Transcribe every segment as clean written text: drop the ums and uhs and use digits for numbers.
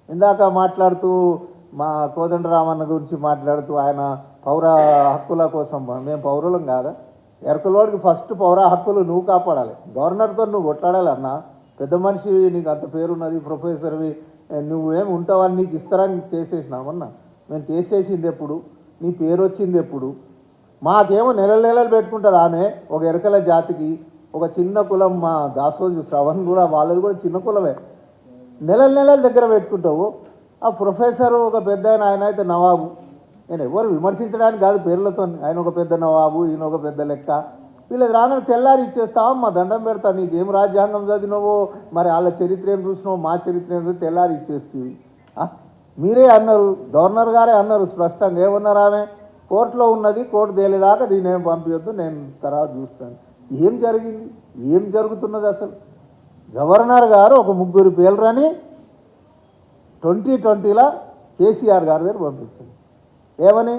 ఇందాక మాట్లాడుతూ మా కోదండరామన్న గురించి మాట్లాడుతూ ఆయన పౌర హక్కుల కోసం మేము పౌరులం కాదా? ఎరకలోడికి ఫస్ట్ పౌర హక్కులు నువ్వు కాపాడాలి. గవర్నర్తో నువ్వు కొట్లాడాలి అన్న. పెద్ద మనిషి, నీకు అంత పేరున్నది, ప్రొఫెసర్వి, నువ్వేం ఉంటావని నీకు ఇస్తారని చేసేసినామన్నా. మేము చేసేసింది ఎప్పుడు? నీ పేరు వచ్చింది ఎప్పుడు? మాకేమో నెలలు పెట్టుకుంటుంది ఆమె. ఒక ఎరకల జాతికి ఒక చిన్న కులం, మా దాసోజు శ్రవణ్ కూడా, వాళ్ళది కూడా చిన్న కులమే. నెలల దగ్గర పెట్టుకుంటావు. ఆ ప్రొఫెసర్ ఒక పెద్ద ఆయన అయితే నవాబు. నేను ఎవరు విమర్శించడానికి కాదు పేర్లతో, ఆయన ఒక పెద్ద నవాబు, ఈయన ఒక పెద్ద లెక్క. వీళ్ళకి రాగానే తెల్లారి ఇచ్చేస్తావమ్మా, దండం పెడతా, నీకేం రాజ్యాంగం చదివినవో, మరి వాళ్ళ చరిత్ర ఏం చూసినావో, మా చరిత్ర ఏం తెల్లారి ఇచ్చేస్తుంది. మీరే అన్నారు, గవర్నర్ గారే అన్నారు స్పష్టంగా. ఏమన్నారు ఆమె? కోర్టులో ఉన్నది, కోర్టు తేలేదాకా దీన్ని ఏం పంపించొద్దు, నేను తర్వాత చూస్తాను. ఏం జరిగింది? ఏం జరుగుతున్నది అసలు? గవర్నర్ గారు ఒక 3 పేర్లని 2020లో కేసీఆర్ గారి దగ్గర పంపించింది. ఏమని?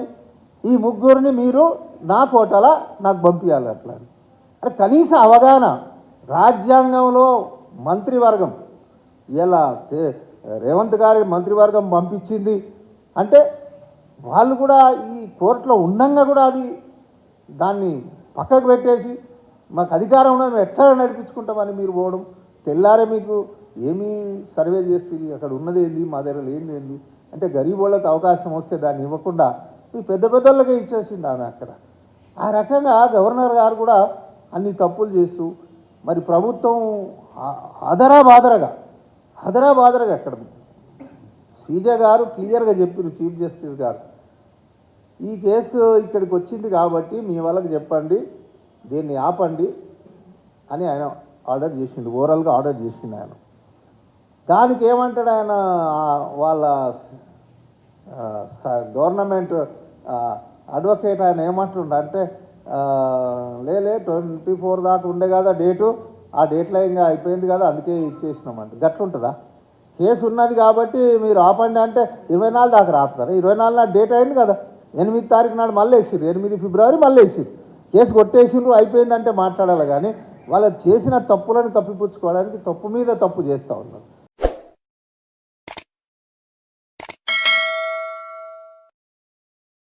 ఈ 3 మీరు నా కోటలా నాకు పంపించాలి అట్లా. అంటే కనీస అవగాహన. రాజ్యాంగంలో మంత్రివర్గం, ఇలా రేవంత్ గారి మంత్రివర్గం పంపించింది అంటే వాళ్ళు కూడా ఈ కోర్టులో ఉండంగా కూడా అది దాన్ని పక్కకు పెట్టేసి మాకు అధికారం ఉన్నది, మేము ఎట్లా నడిపించుకుంటామని మీరు పోవడం. తెల్లారే మీకు ఏమీ సర్వే చేస్తుంది, అక్కడ ఉన్నది ఏంది, మా దగ్గర ఏంది అంటే గరీబ్ వాళ్ళకి అవకాశం వస్తే దాన్ని ఇవ్వకుండా మీ పెద్దోళ్ళకే ఇచ్చేసింది ఆమె అక్కడ. ఆ రకంగా గవర్నర్ గారు కూడా అన్ని తప్పులు చేస్తూ, మరి ప్రభుత్వం అదరాబాదరగా అక్కడ సీజే గారు క్లియర్గా చెప్పారు, చీఫ్ జస్టిస్ గారు, ఈ కేసు ఇక్కడికి వచ్చింది కాబట్టి మీ వాళ్ళకి చెప్పండి, దీన్ని ఆపండి అని ఆయన ఆర్డర్ చేసిండు, ఓవరాల్గా ఆర్డర్ చేసిండు ఆయన. దానికి ఏమంటాడు ఆయన, వాళ్ళ గవర్నమెంట్ అడ్వకేట్ ఆయన ఏమంటుండ అంటే, లేలే 24 దాకా ఉండే కదా డేటు, ఆ డేట్లో ఇంకా అయిపోయింది కదా అందుకే ఇచ్చేసినామంటే. గట్లుంటుందా? కేసు ఉన్నది కాబట్టి మీరు ఆపండి అంటే 24 దాకా రాపుతారు. 24 నాడు డేట్ అయింది కదా, 8 తారీఖు నాడు మళ్ళీ వేసిర్రు, 8 ఫిబ్రవరి మళ్ళీ వేసిర్రు. కేసు కొట్టేసిండ్రు, అయిపోయిందంటే మాట్లాడాలి. కానీ వాళ్ళు చేసిన తప్పులను కప్పిపుచ్చుకోవడానికి తప్పు మీద తప్పు చేస్తూ ఉన్నారు.